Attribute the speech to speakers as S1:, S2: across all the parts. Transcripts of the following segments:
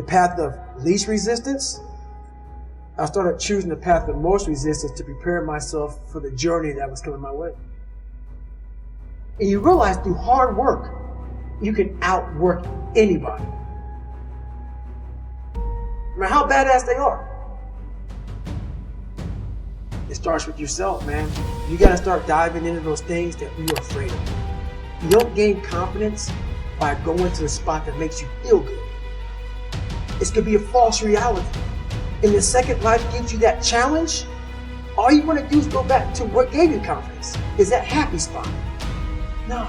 S1: path of least resistance, I started choosing the path of most resistance to prepare myself for the journey that was coming my way. And you realize through hard work, you can outwork anybody. No matter how badass they are. It starts with yourself, man. You gotta start diving into those things that you're afraid of. You don't gain confidence by going to the spot that makes you feel good. It's gonna be a false reality. And the second life gives you that challenge, all you wanna do is go back to what gave you confidence. Is that happy spot. No.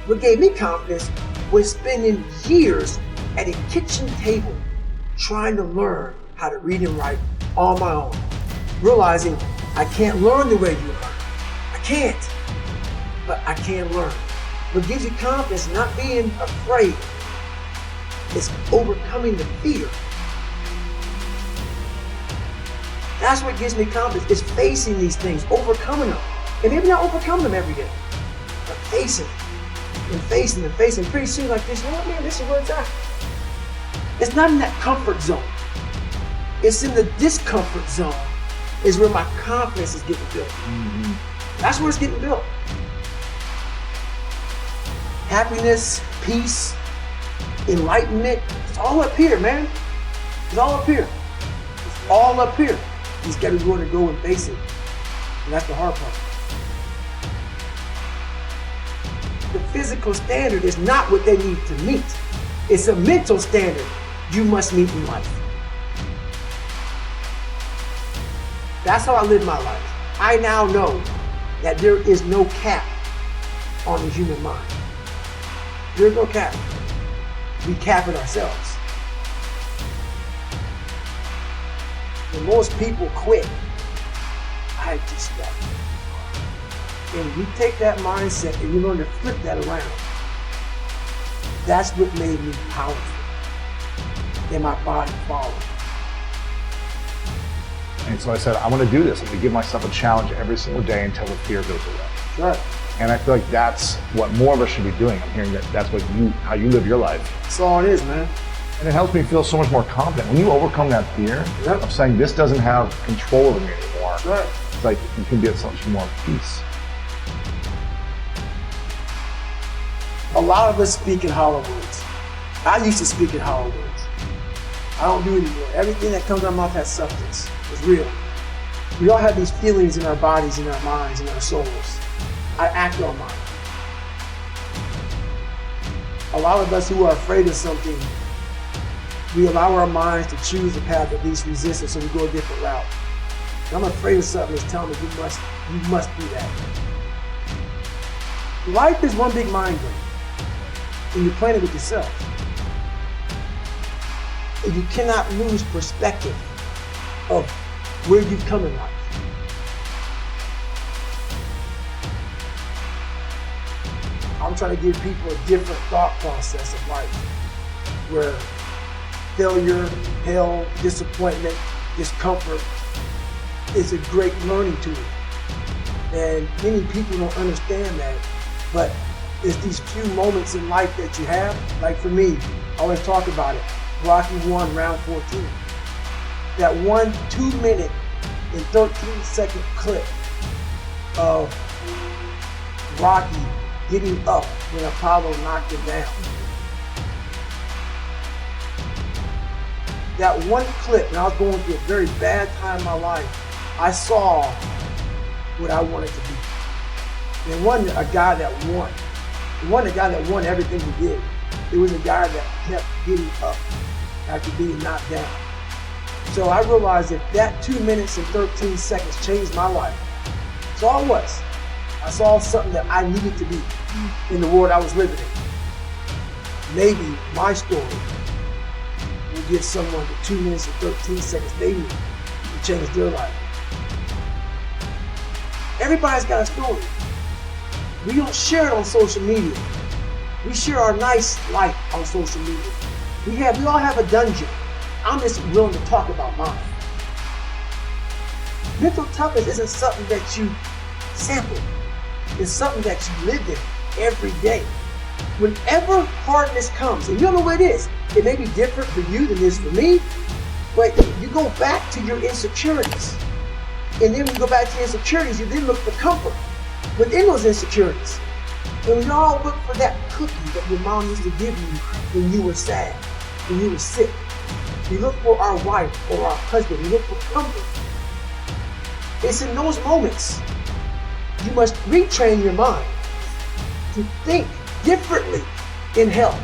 S1: What gave me confidence was spending years at a kitchen table trying to learn how to read and write on my own. Realizing I can't learn the way you learn. I can't. But I can learn. What gives you confidence is not being afraid. It's overcoming the fear. That's what gives me confidence. It's facing these things, overcoming them. And maybe not overcoming them every day, but facing and facing and facing. Pretty soon like this, you know what, man, this is where it's at. It's not in that comfort zone. It's in the discomfort zone is where my confidence is getting built. Mm-hmm. That's where it's getting built. Happiness, peace, enlightenment, it's all up here, man. It's all up here. It's all up here. You just gotta be willing to go and face it. And that's the hard part. The physical standard is not what they need to meet. It's a mental standard you must meet in life. That's how I live my life. I now know that there is no cap on the human mind. There's no cap. We cap it ourselves. When most people quit, I just stop. And you take that mindset and you learn to flip that around. That's what made me powerful. And my body followed.
S2: And so I said, I want to do this. I'm going to give myself a challenge every single day until the fear goes away.
S1: Right.
S2: And I feel like that's what more of us should be doing. I'm hearing that that's what how you live your life.
S1: That's all it is, man.
S2: And it helps me feel so much more confident. When you overcome that fear of saying this doesn't have control over me anymore,
S1: right.
S2: It's like you can get so much more peace.
S1: A lot of us speak in hollow words. I used to speak in hollow words. I don't do it anymore. Everything that comes out of my mouth has substance. It's real. We all have these feelings in our bodies, in our minds, in our souls. I act on mine. A lot of us who are afraid of something, we allow our minds to choose the path of least resistance, so we go a different route. And I'm afraid of something that's telling me you must do that. Life is one big mind game, and you're playing it with yourself. And you cannot lose perspective of where you've come in life. I'm trying to give people a different thought process of life, where failure, hell, disappointment, discomfort is a great learning tool. And many people don't understand that, but it's these few moments in life that you have. Like for me, I always talk about it. Rocky 1, round 14. That 1 2-minute and 13-second clip of Rocky getting up when Apollo knocked him down. That one clip, and I was going through a very bad time in my life, I saw what I wanted to be. It wasn't a guy that won. It wasn't a guy that won everything he did. It was a guy that kept getting up after being knocked down. So I realized that 2 minutes and 13 seconds changed my life. That's all it was. I saw something that I needed to be in the world I was living in. Maybe my story will give someone the 2 minutes and 13 seconds they need to change their life. Everybody's got a story. We don't share it on social media. We share our nice life on social media. We all have a dungeon. I'm just willing to talk about mine. Mental toughness isn't something that you sample. It's something that you live in every day. Whenever hardness comes, and you don't know what it is, it may be different for you than it is for me, but you go back to your insecurities. And then when you go back to your insecurities, you then look for comfort within those insecurities. And we all look for that cookie that your mom used to give you when you were sad, when you were sick. We look for our wife or our husband. We look for comfort. It's in those moments you must retrain your mind to think differently in health.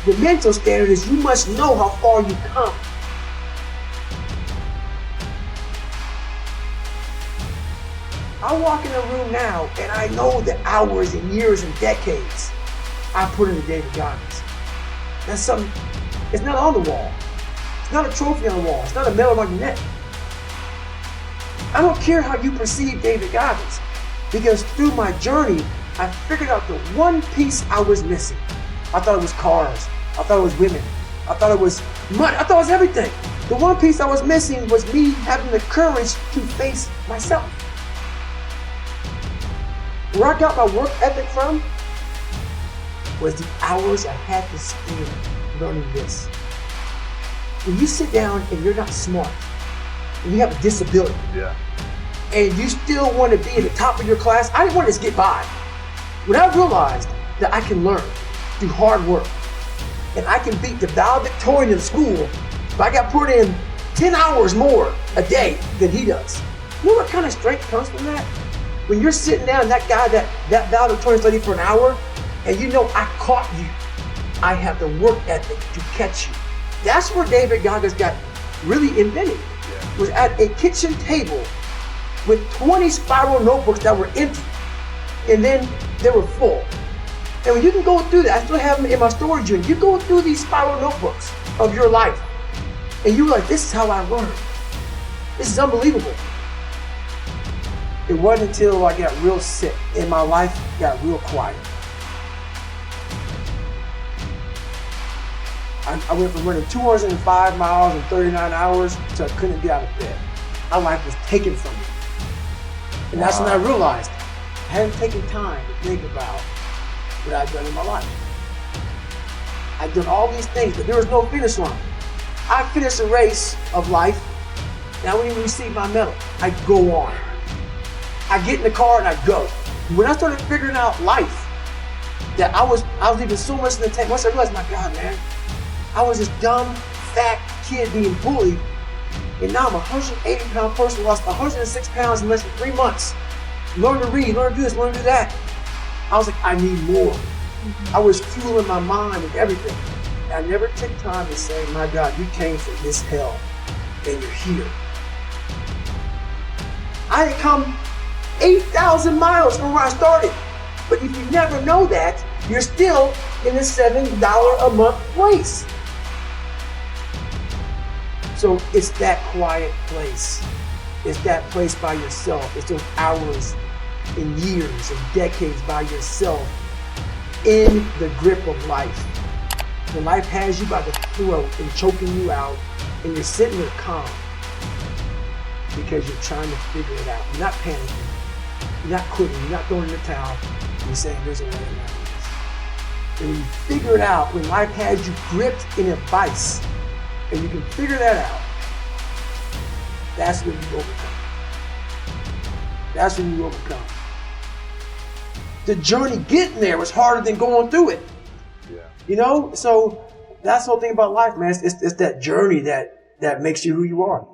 S1: The mental standard is you must know how far you've come. I walk in a room now and I know the hours and years and decades I put into David Goggins. That's something, it's not on the wall. It's not a trophy on the wall. It's not a medal on your neck. I don't care how you perceive David Goggins, because through my journey, I figured out the one piece I was missing. I thought it was cars. I thought it was women. I thought it was money. I thought it was everything. The one piece I was missing was me having the courage to face myself. Where I got my work ethic from was the hours I had to spend learning this. When you sit down and you're not smart, and you have a disability, and you still want to be at the top of your class, I didn't want to just get by. When I realized that I can learn through hard work, and I can beat the valedictorian in school if I got put in 10 hours more a day than he does. You know what kind of strength comes from that? When you're sitting down and that guy, that valedictorian studied for an hour, and you know I caught you. I have the work ethic to catch you. That's where David Goggins got really invented. Was at a kitchen table with 20 spiral notebooks that were empty, and then they were full. And when you can go through that, I still have them in my storage unit. You go through these spiral notebooks of your life, and you're like, this is how I learned. This is unbelievable. It wasn't until I got real sick and my life got real quiet. I went from running 205 miles in 39 hours to I couldn't get out of bed. My life was taken from me. And that's when I realized I hadn't taken time to think about what I'd done in my life. I'd done all these things, but there was no finish line. I finished a race of life, and I wouldn't even receive my medal. I go on. I get in the car and I go. When I started figuring out life, that I was leaving so much in the tank. Once I realized, my God, man, I was this dumb, fat kid being bullied, and now I'm a 180-pound person, lost 106 pounds in less than 3 months. Learn to read, learn to do this, learn to do that. I was like, I need more. I was fueling my mind and everything. And I never took time to say, my God, you came from this hell, and you're here. I had come 8,000 miles from where I started. But if you never know that, you're still in a $7 a month place. So it's that quiet place. It's that place by yourself. It's those hours and years and decades by yourself in the grip of life. When life has you by the throat and choking you out, and you're sitting there calm because you're trying to figure it out. You're not panicking. You're not quitting. You're not throwing in the towel. You're saying there's a way around this. And when you figure it out, when life has you gripped in a vice, and you can figure that out, that's when you overcome. That's when you overcome. The journey getting there was harder than going through it.
S2: Yeah.
S1: You know? So that's the whole thing about life, man. It's that journey that makes you who you are.